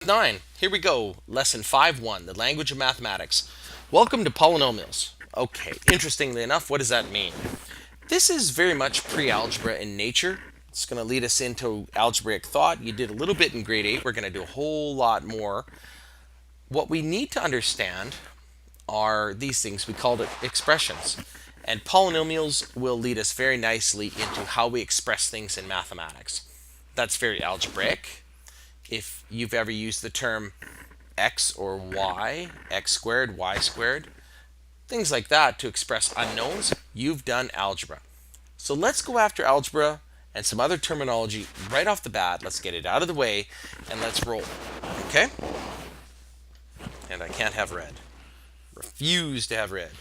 9. Here we go. Lesson 5.1, the language of mathematics. Welcome to polynomials. Okay, interestingly enough, what does that mean? This is very much pre-algebra in nature. It's going to lead us into algebraic thought. You did a little bit in grade 8. We're going to do a whole lot more. What we need to understand are these things. We called it expressions. And polynomials will lead us very nicely into how we express things in mathematics. That's very algebraic. If you've ever used the term x or y, x squared, y squared, things like that to express unknowns, you've done algebra. So let's go after algebra and some other terminology right off the bat. Let's get it out of the way and let's roll. Okay? And I can't have red. Refuse to have red.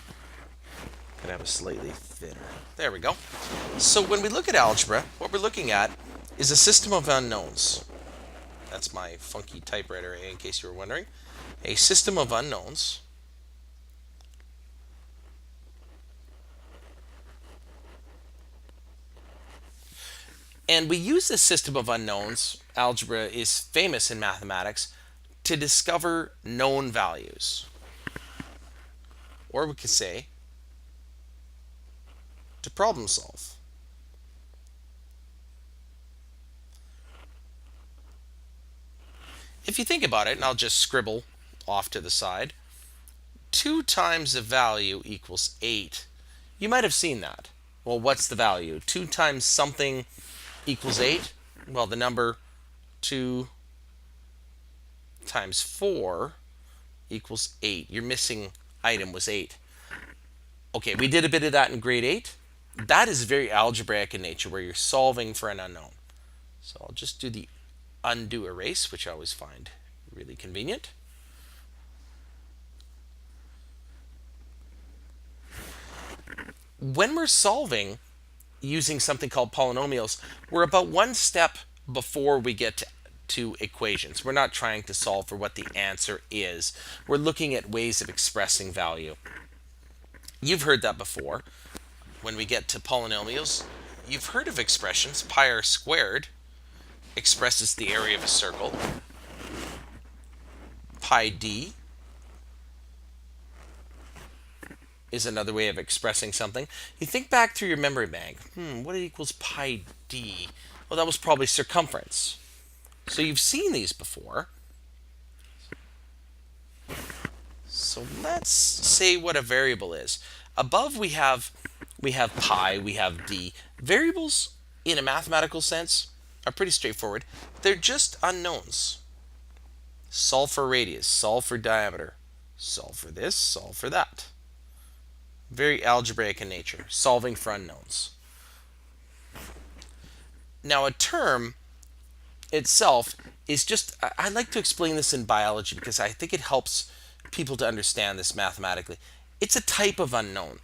Could have a slightly thinner. There we go. So when we look at algebra, what we're looking at is a system of unknowns. That's my funky typewriter, in case you were wondering. A system of unknowns. And we use this system of unknowns, algebra is famous in mathematics, to discover known values. Or we could say, to problem solve. If you think about it, and I'll just scribble off to the side, 2 times the value equals 8. You might have seen that. Well, what's the value? 2 times something equals 8? Well, the number 2 times 4 equals 8. Your missing item was 8. Okay, we did a bit of that in grade 8. That is very algebraic in nature, where you're solving for an unknown. So I'll just do the undo erase, which I always find really convenient. When we're solving using something called polynomials, we're about one step before we get to equations. We're not trying to solve for what the answer is. We're looking at ways of expressing value. You've heard that before. When we get to polynomials, you've heard of expressions. Pi r squared expresses the area of a circle. Pi d is another way of expressing something. You think back through your memory bank. What equals pi d? Well, that was probably circumference. So you've seen these before. So let's say what a variable is. Above we have pi, we have d. Variables in a mathematical sense are pretty straightforward. They're just unknowns. Solve for radius, solve for diameter, solve for this, solve for that. Very algebraic in nature, solving for unknowns. Now a term itself is just, I like to explain this in biology because I think it helps people to understand this mathematically. It's a type of unknown.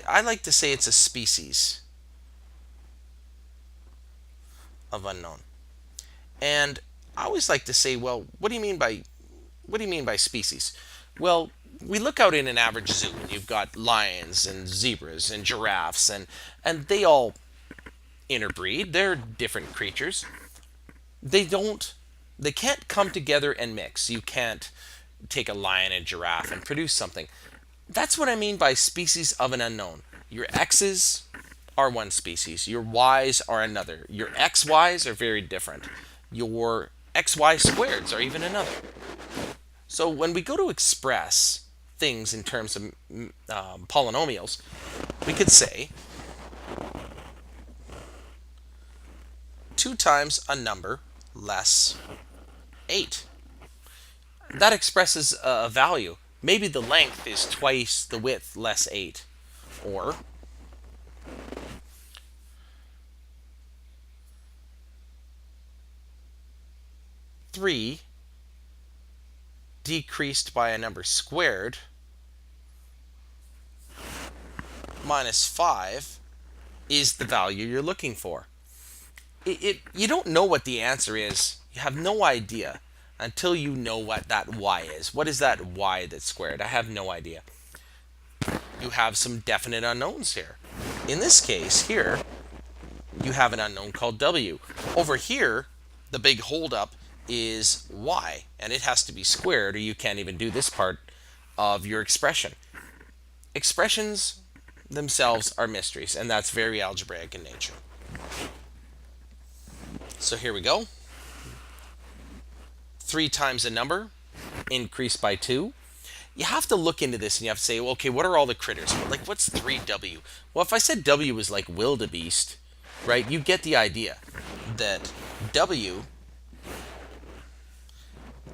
I like to say it's a species of unknown. And I always like to say, well, what do you mean by species? Well, we look out in an average zoo and you've got lions and zebras and giraffes and they all interbreed. They're different creatures. They can't come together and mix. You can't take a lion and giraffe and produce something. That's what I mean by species of an unknown. Your x's are one species. Your y's are another. Your xy's are very different. Your xy squareds are even another. So when we go to express things in terms of polynomials, we could say 2 times a number less 8. That expresses a value. Maybe the length is twice the width less 8. Or three decreased by a number squared minus 5 is the value you're looking for. You don't know what the answer is. You have no idea until you know what that y is. What is that y that's squared? I have no idea. You have some definite unknowns here. In this case here, you have an unknown called w. Over here, the big holdup is y, and it has to be squared or you can't even do this part of your expression. Expressions themselves are mysteries, and that's very algebraic in nature. So here we go. 3 times a number increased by 2. You have to look into this and you have to say, well, okay, what are all the critters? Like, what's 3W? Well, if I said W was like wildebeest, right, you get the idea that W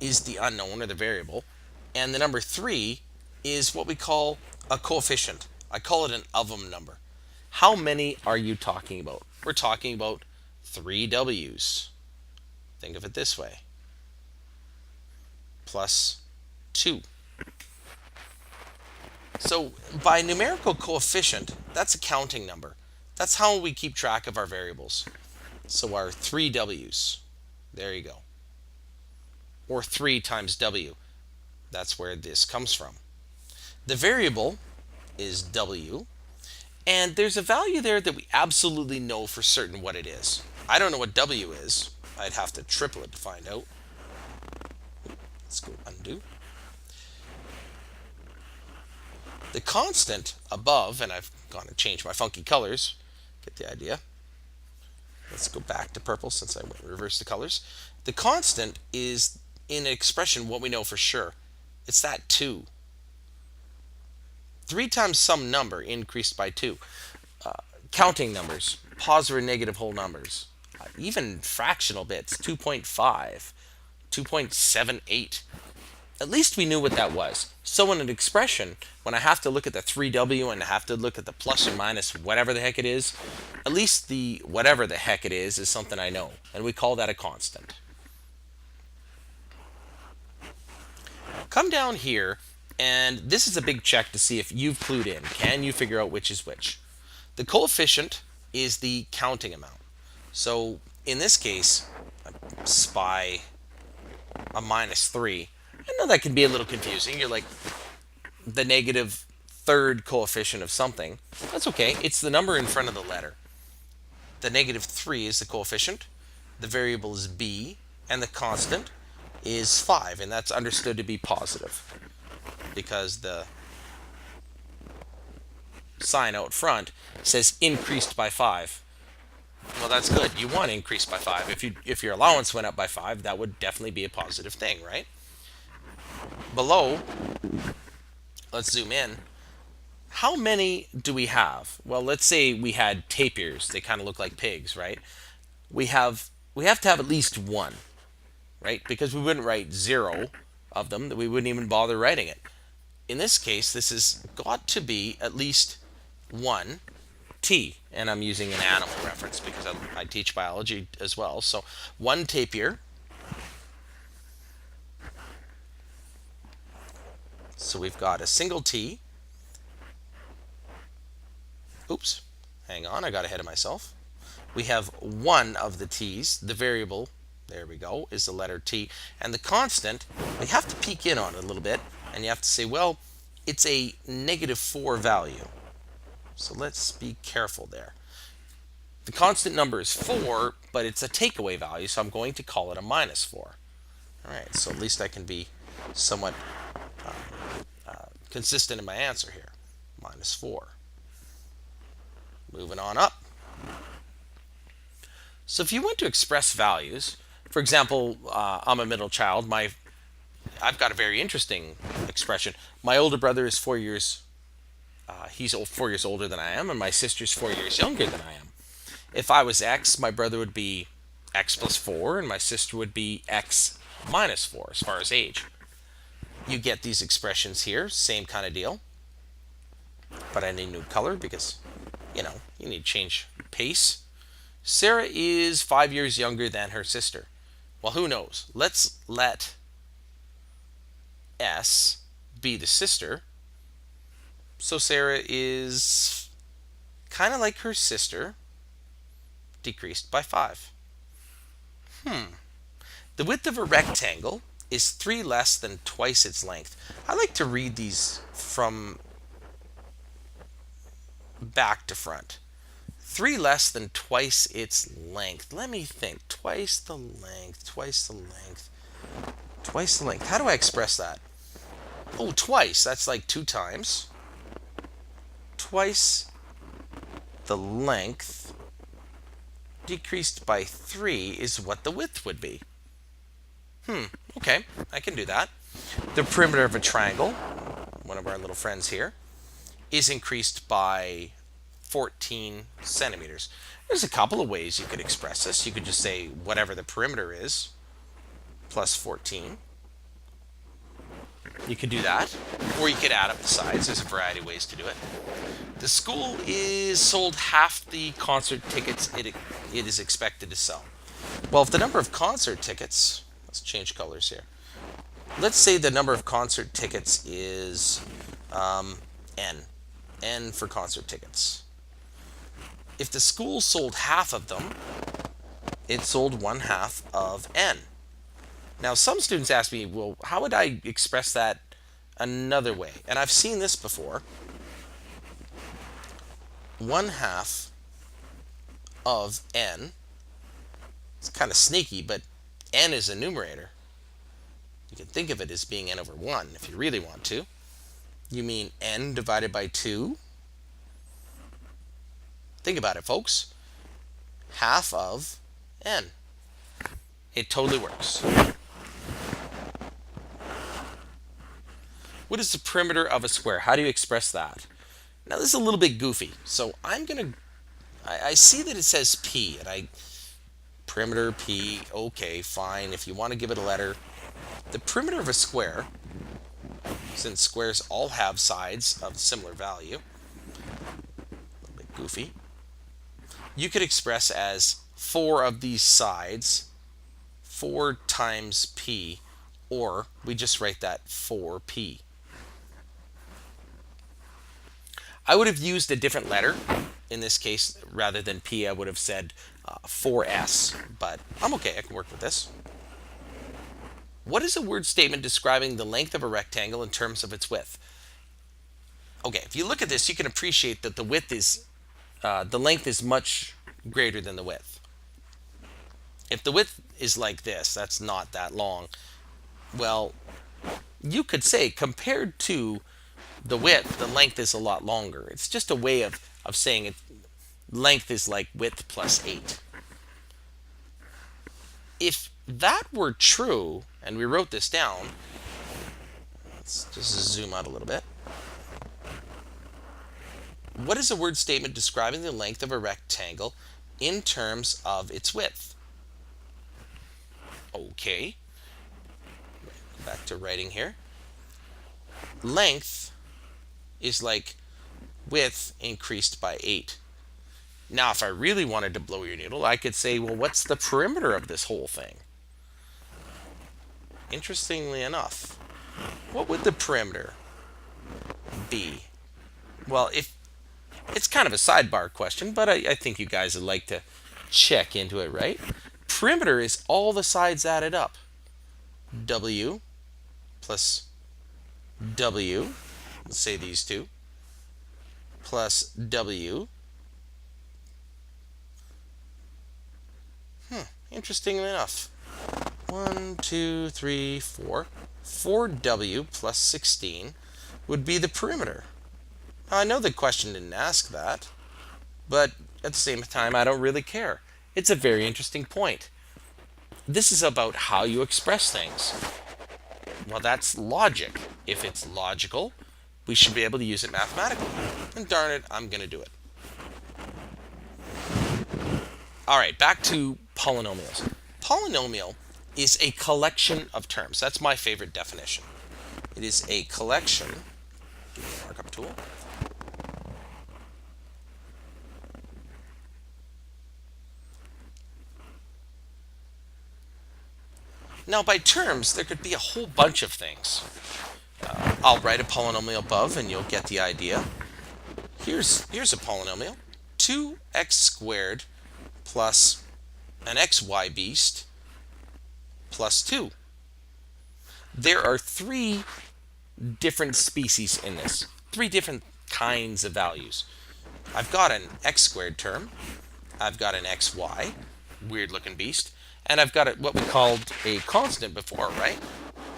is the unknown or the variable, and the number 3 is what we call a coefficient. I call it an of-them number. How many are you talking about? We're talking about 3 W's. Think of it this way. Plus 2. So by numerical coefficient, that's a counting number. That's how we keep track of our variables. So our 3 W's, there you go. Or 3 times W, that's where this comes from. The variable is W, and there's a value there that we absolutely know for certain what it is. I don't know what W is. I'd have to triple it to find out. Let's go undo. The constant above, and I've gone to change my funky colors, get the idea. Let's go back to purple since I went reverse the colors. The constant is in an expression what we know for sure. It's that 2. 3 times some number increased by 2. Counting numbers, positive or negative whole numbers, even fractional bits, 2.5, 2.78. At least we knew what that was. So in an expression, when I have to look at the 3W and I have to look at the plus or minus whatever the heck it is, at least the whatever the heck it is something I know, and we call that a constant. Come down here, and this is a big check to see if you've clued in. Can you figure out which is which? The coefficient is the counting amount. So in this case, I spy a minus 3. I know that can be a little confusing. You're like the negative third coefficient of something. That's okay. It's the number in front of the letter. The negative 3 is the coefficient. The variable is b, and the constant is 5, and that's understood to be positive because the sign out front says increased by 5. Well, that's good. You want increased by 5. If your allowance went up by 5, that would definitely be a positive thing, right? Below, let's zoom in. How many do we have? Well, let's say we had tapirs. They kind of look like pigs, right? We have to have at least 1, right? Because we wouldn't write 0 of them. We wouldn't even bother writing it. In this case, this has got to be at least 1 T, and I'm using an animal reference because I teach biology as well. So 1 tapir. So we've got a single T. Oops, hang on, I got ahead of myself. We have 1 of the T's. The variable, there we go, is the letter T. And the constant, we have to peek in on it a little bit, and you have to say, well, it's a negative 4 value. So let's be careful there. The constant number is 4, but it's a takeaway value, so I'm going to call it a minus 4. All right, so at least I can be somewhat consistent in my answer here. Minus 4. Moving on up. So if you want to express values, for example, I'm a middle child. I've got a very interesting expression. My older brother is 4 years. He's 4 years older than I am, and my sister's 4 years younger than I am. If I was X, my brother would be X plus 4, and my sister would be X minus 4 as far as age. You get these expressions here, same kind of deal. But I need a new color because, you need to change pace. Sarah is 5 years younger than her sister. Well, who knows? Let's let S be the sister. So Sarah is kind of like her sister, decreased by 5. The width of a rectangle is 3 less than twice its length. I like to read these from back to front. 3 less than twice its length. Let me think. Twice the length, twice the length, twice the length. How do I express that? Oh, twice. That's like 2 times. Twice the length decreased by 3 is what the width would be. Okay, I can do that. The perimeter of a triangle, one of our little friends here, is increased by 14 centimeters. There's a couple of ways you could express this. You could just say whatever the perimeter is plus 14. You could do that, or you could add up the sides. There's a variety of ways to do it. The school is sold half the concert tickets it is expected to sell. Well, if the number of concert tickets, let's change colors here. Let's say the number of concert tickets is n. N for concert tickets. If the school sold half of them, it sold 1/2 of n. Now, some students ask me, well, how would I express that another way? And I've seen this before. 1/2 of n. It's kind of sneaky, but n is a numerator. You can think of it as being n over 1 if you really want to. You mean n divided by 2? Think about it, folks. Half of n. It totally works. What is the perimeter of a square? How do you express that? Now, this is a little bit goofy, so I see that it says p, and perimeter p, okay, fine. If you want to give it a letter, the perimeter of a square, since squares all have sides of similar value, a little bit goofy, you could express as 4 of these sides, 4 times p, or we just write that 4p. I would have used a different letter. In this case, rather than p, I would have said 4s, but I'm okay, I can work with this. What is a word statement describing the length of a rectangle in terms of its width? Okay, if you look at this, you can appreciate that the length is much greater than the width. If the width is like this, that's not that long. Well, you could say compared to the width, the length is a lot longer. It's just a way of saying it. Length is like width plus 8. If that were true, and we wrote this down, let's just zoom out a little bit. What is a word statement describing the length of a rectangle in terms of its width? Okay. Back to writing here. Length is like width increased by 8. Now, if I really wanted to blow your noodle, I could say, well, what's the perimeter of this whole thing? Interestingly enough, what would the perimeter be? Well, if it's kind of a sidebar question, but I think you guys would like to check into it, right? Perimeter is all the sides added up. W plus W, let's say these two, plus W. Interestingly enough, 1, 2, 3, 4. 4W plus 16 would be the perimeter. Now, I know the question didn't ask that, but at the same time, I don't really care. It's a very interesting point. This is about how you express things. Well, that's logic. If it's logical, we should be able to use it mathematically. And darn it, I'm going to do it. All right, back to polynomials. Polynomial is a collection of terms. That's my favorite definition. It is a collection. Give me a markup tool. Now, by terms, there could be a whole bunch of things. I'll write a polynomial above, and you'll get the idea. Here's a polynomial. 2x squared plus an xy beast plus 2. There are 3 different species in this. 3 different kinds of values. I've got an x squared term, I've got an xy, weird looking beast, and I've got what we called a constant before, right?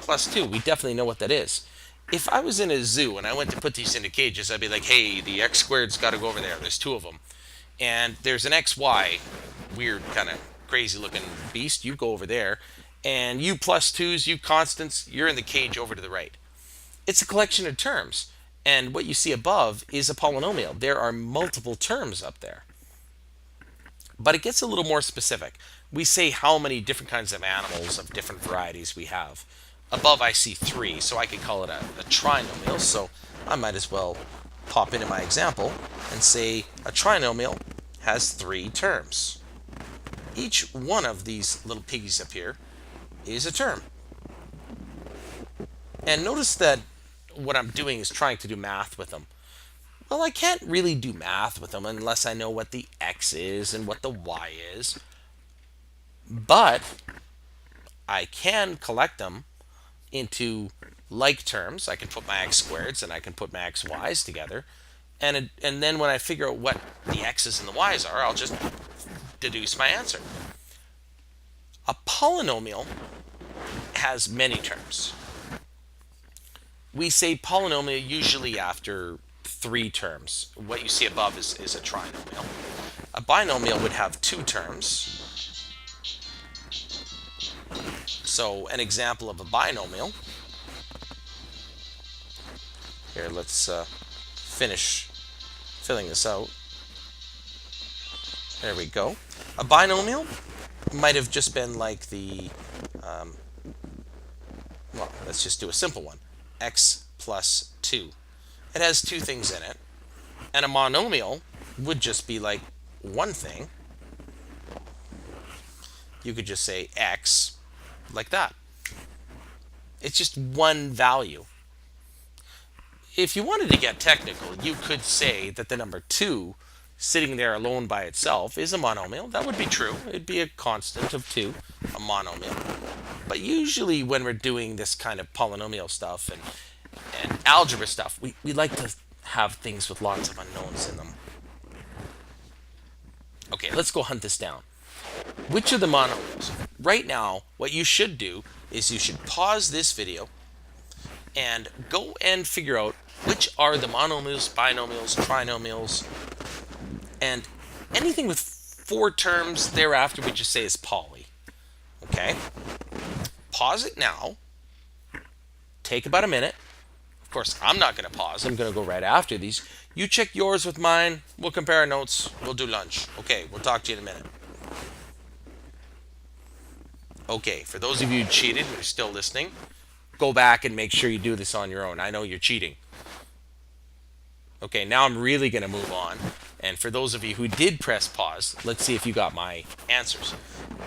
Plus 2, we definitely know what that is. If I was in a zoo and I went to put these into cages, I'd be like, hey, the x squared's got to go over there. There's 2 of them. And there's an xy, weird kind of crazy looking beast. You go over there. And you plus 2's, you constants, you're in the cage over to the right. It's a collection of terms. And what you see above is a polynomial. There are multiple terms up there. But it gets a little more specific. We say how many different kinds of animals of different varieties we have. Above I see 3, so I could call it a trinomial. So I might as well pop into my example and say a trinomial has 3 terms. Each one of these little piggies up here is a term. And notice that what I'm doing is trying to do math with them. Well, I can't really do math with them unless I know what the x is and what the y is. But I can collect them into like terms. I can put my x squareds and I can put my xy's together. And then when I figure out what the x's and the y's are, I'll just deduce my answer. A polynomial has many terms. We say polynomial usually after 3 terms. What you see above is a trinomial. A binomial would have 2 terms. So an example of a binomial. Here, let's finish filling this out. There we go. A binomial might have just been like the, well, let's just do a simple one. X plus 2. It has 2 things in it. And a monomial would just be like one thing. You could just say x like that. It's just one value. If you wanted to get technical, you could say that the number 2 sitting there alone by itself is a monomial. That would be true. It'd be a constant of 2, a monomial. But usually when we're doing this kind of polynomial stuff and algebra stuff, we like to have things with lots of unknowns in them. Okay, let's go hunt this down. Which are the monomials? Right now, what you should do is you should pause this video and go and figure out which are the monomials, binomials, trinomials, and anything with 4 terms thereafter we just say is poly. Okay? Pause it now. Take about a minute. Of course, I'm not going to pause. I'm going to go right after these. You check yours with mine. We'll compare our notes. We'll do lunch. Okay, we'll talk to you in a minute. Okay, for those of you who cheated and are still listening, go back and make sure you do this on your own. I know you're cheating. Okay, now I'm really going to move on. And for those of you who did press pause, let's see if you got my answers.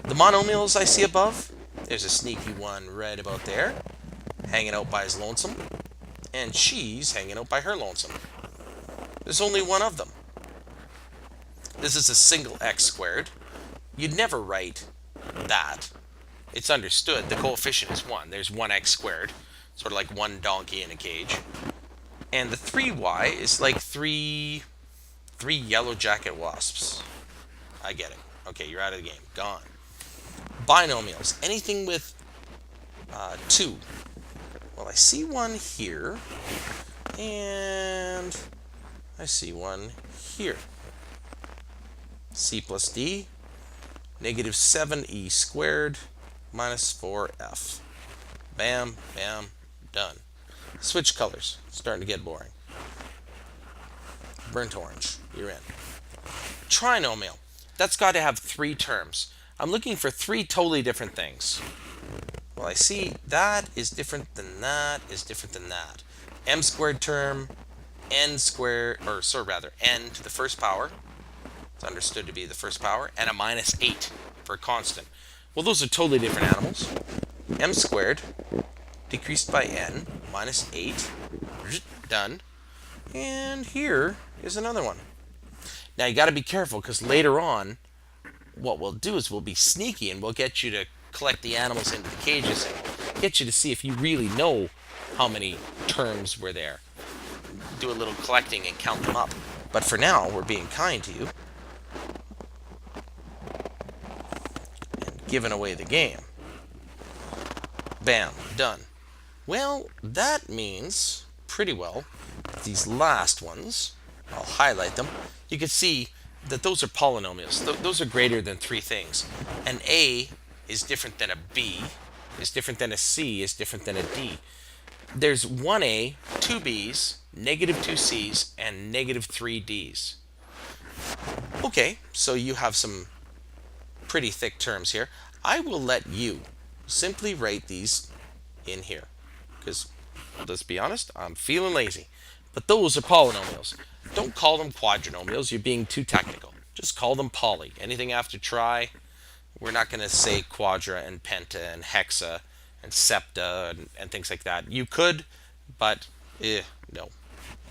The monomials I see above, there's a sneaky one right about there, hanging out by his lonesome. And she's hanging out by her lonesome. There's only one of them. This is a single x squared. You'd never write that. It's understood. The coefficient is 1. There's 1x squared. Sort of like one donkey in a cage. And the 3y is like three yellow jacket wasps. I get it. Okay, you're out of the game. Gone. Binomials. Anything with 2. Well, I see one here. And I see one here. C plus D. Negative 7e squared minus 4f. Bam, bam, done. Switch colors. Starting to get boring. Burnt orange. You're in. Trinomial. That's got to have 3 terms. I'm looking for 3 totally different things. Well, I see that is different than that is different than that. M squared term, n squared, or sorry, rather, n to the first power. It's understood to be the first power, and a minus 8 for a constant. Well, those are totally different animals. M squared decreased by n minus 8. Done. And here is another one. Now you got to be careful because later on, what we'll do is we'll be sneaky and we'll get you to collect the animals into the cages and get you to see if you really know how many terms were there. Do a little collecting and count them up. But for now, we're being kind to you and giving away the game. Bam, done. Well, that means pretty well these last ones, I'll highlight them. You can see that those are polynomials. Those are greater than three things. An A is different than a B, is different than a C, is different than a D. There's one A, two B's, negative two C's, and negative three D's. Okay, so you have some pretty thick terms here. I will let you simply write these in here because, let's be honest, I'm feeling lazy. But those are polynomials. Don't call them quadrinomials. You're being too technical. Just call them poly. Anything after try, we're not going to say quadra and penta and hexa and septa and things like that. You could, but no,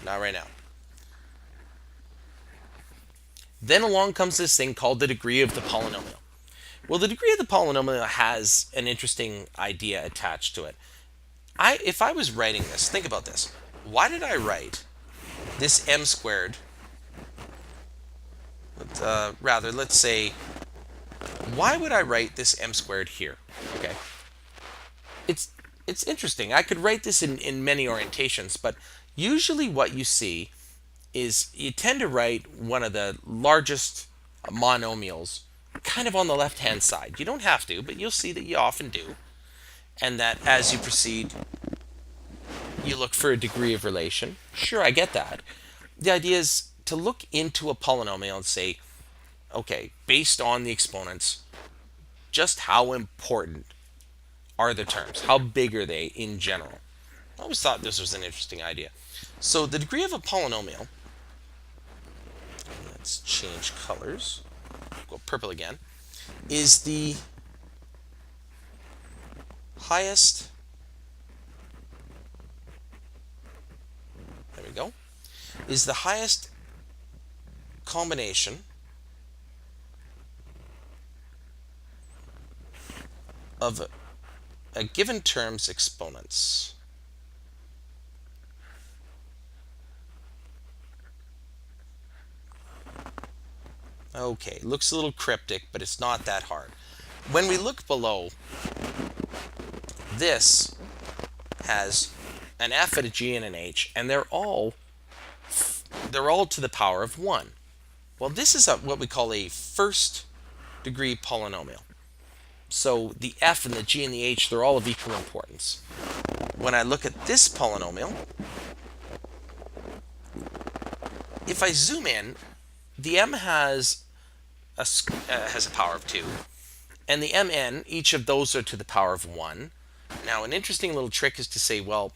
not right now. Then along comes this thing called the degree of the polynomial. Well, the degree of the polynomial has an interesting idea attached to it. If I was writing this, think about this. Why did I write this m squared? Let's say, why would I write this m squared here? Okay. It's interesting. I could write this in many orientations, but usually what you see is you tend to write one of the largest monomials kind of on the left-hand side. You don't have to, but you'll see that you often do. And that as you proceed, you look for a degree of relation. Sure, I get that. The idea is to look into a polynomial and say, okay, based on the exponents, just how important are the terms? How big are they in general? I always thought this was an interesting idea. So the degree of a polynomial, let's change colors, go purple again, is the highest, there we go, is the highest combination of a given term's exponents. Okay, looks a little cryptic, but it's not that hard. When we look below, this has an f, and a g, and an h, and they're all to the power of 1. Well, this is what we call a first degree polynomial. So the f and the g and the h, they're all of equal importance. When I look at this polynomial, if I zoom in, the m has a power of 2, and the mn, each of those are to the power of 1. Now, an interesting little trick is to say, well,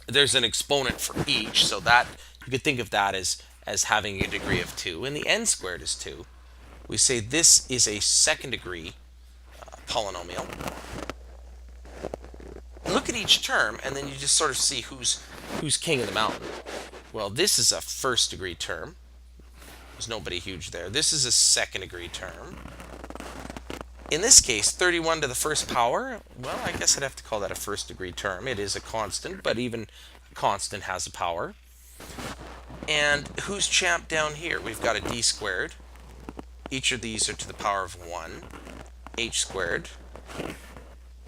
there's an exponent for each, so that you could think of that as having a degree of 2, and the n squared is 2. We say this is a second degree polynomial. Look at each term, and then you just sort of see who's king of the mountain. Well, this is a first degree term. There's nobody huge there. This is a second degree term. In this case, 31 to the first power, well, I guess I'd have to call that a first degree term. It is a constant, but even a constant has a power. And who's champ down here? We've got a d squared. Each of these are to the power of 1. H squared.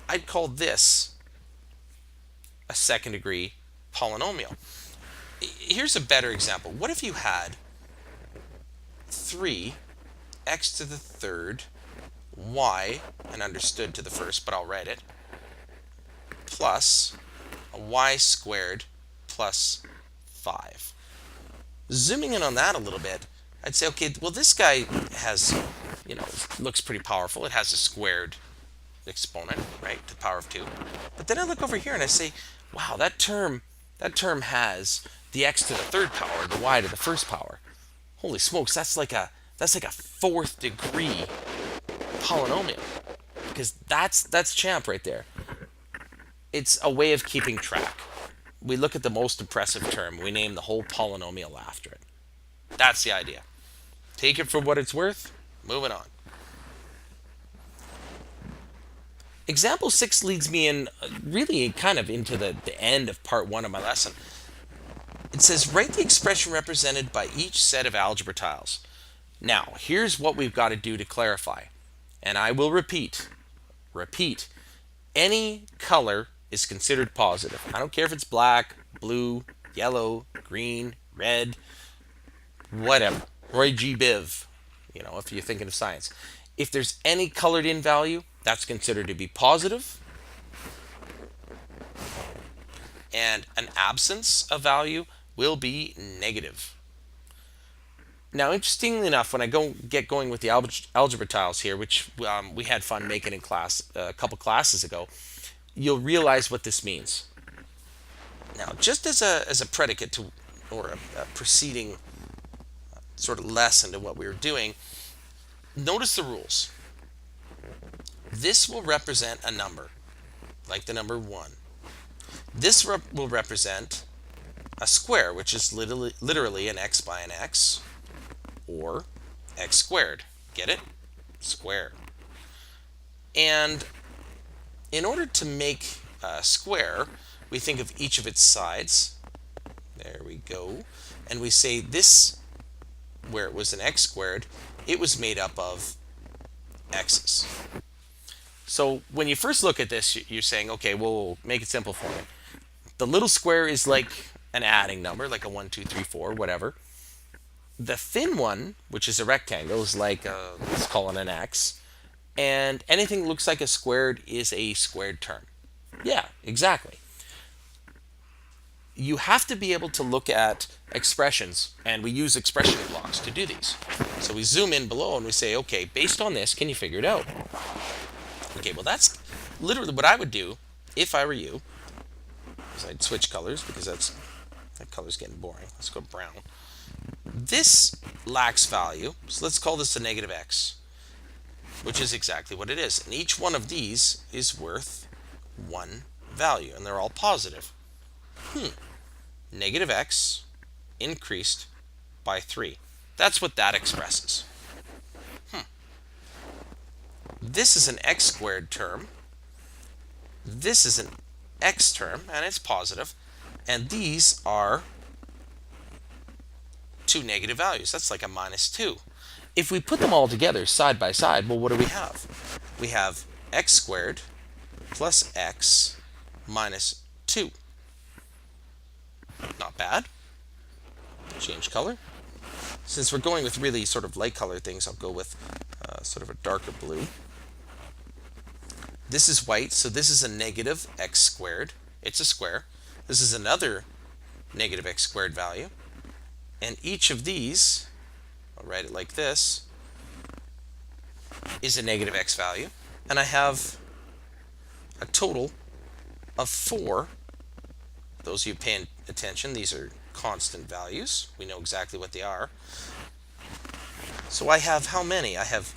I'd call this a second degree polynomial. Here's a better example. What if you had 3 x to the third y, and understood to the first, but I'll write it, plus a y squared plus 5. Zooming in on that a little bit, I'd say, okay, well, this guy has, looks pretty powerful. It has a squared exponent, right, to the power of 2. But then I look over here and I say, wow, that term has the x to the third power, the y to the first power. Holy smokes, that's like a fourth degree polynomial, because that's champ right there. It's a way of keeping track. We look at the most impressive term, we name the whole polynomial after it. That's the idea. Take it for what it's worth. Moving on. Example 6 leads me in really kind of into the end of part 1 of my lesson. It says write the expression represented by each set of algebra tiles. Now, here's what we've got to do to clarify. And I will repeat, any color is considered positive. I don't care if it's black, blue, yellow, green, red, whatever. Roy G. Biv, if you're thinking of science. If there's any colored in value, that's considered to be positive. And an absence of value will be negative. Now, interestingly enough, when I get going with the algebra tiles here, which we had fun making in class a couple classes ago, you'll realize what this means. Now, just as a predicate to, or a preceding sort of lesson to what we were doing, notice the rules. This will represent a number, like the number 1. This will represent a square, which is literally an x by an x, or x squared. Get it? Square. And in order to make a square, we think of each of its sides. There we go. And we say this, where it was an x squared, it was made up of x's. So when you first look at this, you're saying, okay, we'll make it simple for me. The little square is like an adding number, like a 1, 2, 3, 4, whatever. The thin one, which is a rectangle, is like, let's call it an x. And anything that looks like a squared is a squared term. Yeah, exactly. You have to be able to look at expressions, and we use expression blocks to do these. So we zoom in below and we say, okay, based on this, can you figure it out? Okay, well that's literally what I would do if I were you. Is I'd switch colors because that color's getting boring. Let's go brown. This lacks value, so let's call this a negative x, which is exactly what it is. And each one of these is worth 1 value, and they're all positive. Negative x increased by 3. That's what that expresses. This is an x squared term. This is an x term, and it's positive. And these are 2 negative values. That's like a minus 2. If we put them all together side by side, well, what do we have? We have x squared plus x minus 2. Not bad. Change color. Since we're going with really sort of light colored things, I'll go with sort of a darker blue. This is white, so this is a negative x squared. It's a square. This is another negative x squared value. And each of these, I'll write it like this, is a negative x value. And I have a total of 4. Those of you paying attention, these are constant values. We know exactly what they are. So I have how many? I have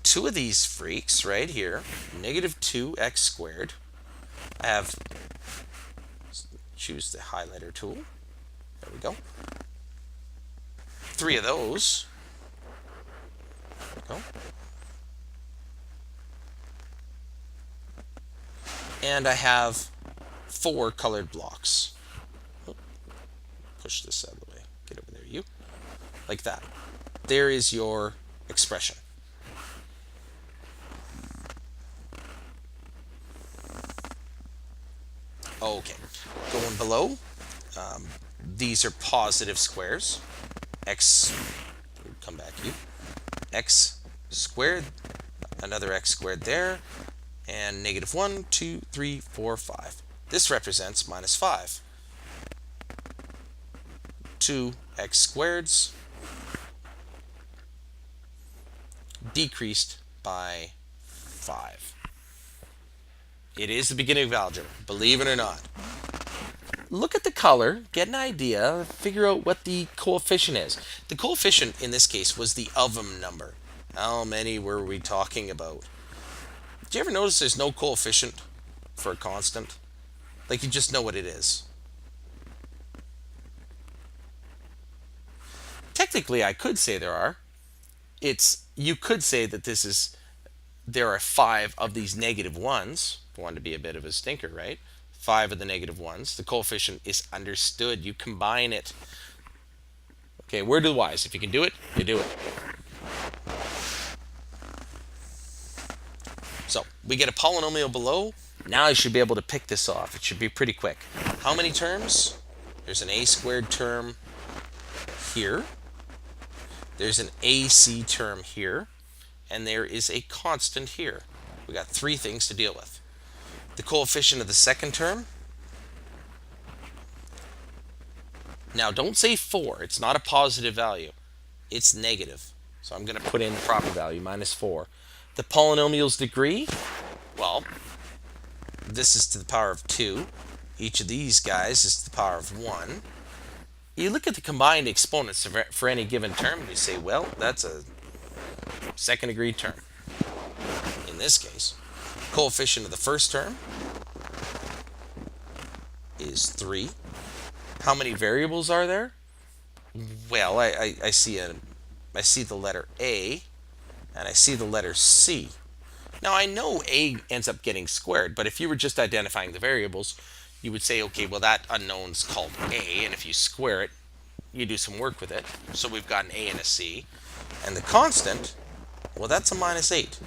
2 of these freaks right here, negative 2x squared. I have, choose the highlighter tool. There we go. 3 of those. There we go. And I have 4 colored blocks. Push this out of the way. Get over there, you. Like that. There is your expression. Okay, going below, these are positive squares. X, come back you. X squared, another x squared there, and negative 1, 2, 3, 4, 5. This represents minus 5. 2 x squareds decreased by 5. It is the beginning of algebra, believe it or not. Look at the color, get an idea, figure out what the coefficient is. The coefficient in this case was the ovum number. How many were we talking about? Did you ever notice there's no coefficient for a constant? Like you just know what it is. Technically, I could say there are. You could say that there are 5 of these negative ones. If I wanted to be a bit of a stinker, right? 5 of the negative ones. The coefficient is understood. You combine it. Okay, word to the wise. If you can do it, you do it. So we get a polynomial below. Now I should be able to pick this off. It should be pretty quick. How many terms? There's an a squared term here. There's an ac term here. And there is a constant here. We got 3 things to deal with. The coefficient of the second term. Now don't say 4. It's not a positive value. It's negative. So I'm going to put in the proper value, minus 4. The polynomial's degree, well, this is to the power of 2. Each of these guys is to the power of 1. You look at the combined exponents for any given term and you say, well, that's a second degree term. In this case, coefficient of the first term is 3. How many variables are there? Well, I see the letter A and I see the letter C. Now I know A ends up getting squared, but if you were just identifying the variables, you would say, okay, well that unknown's called A, and if you square it, you do some work with it. So we've got an A and a C. And the constant, well, that's a minus 8.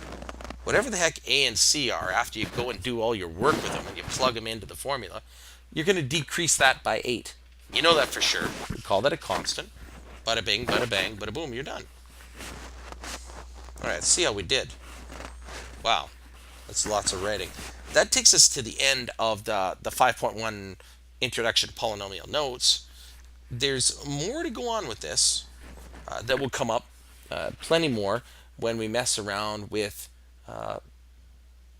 Whatever the heck A and C are, after you go and do all your work with them and you plug them into the formula, you're going to decrease that by 8. You know that for sure. We call that a constant. Bada bing, bada bang, bada boom, you're done. All right, let's see how we did. Wow, that's lots of writing. That takes us to the end of the 5.1 Introduction to Polynomial Notes. There's more to go on with this that will come up, plenty more, when we mess around with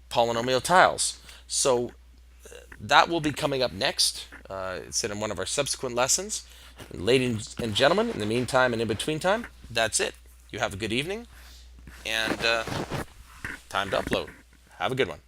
polynomial tiles. So that will be coming up next. It's in one of our subsequent lessons. Ladies and gentlemen, in the meantime and in between time, that's it. You have a good evening, and time to upload. Have a good one.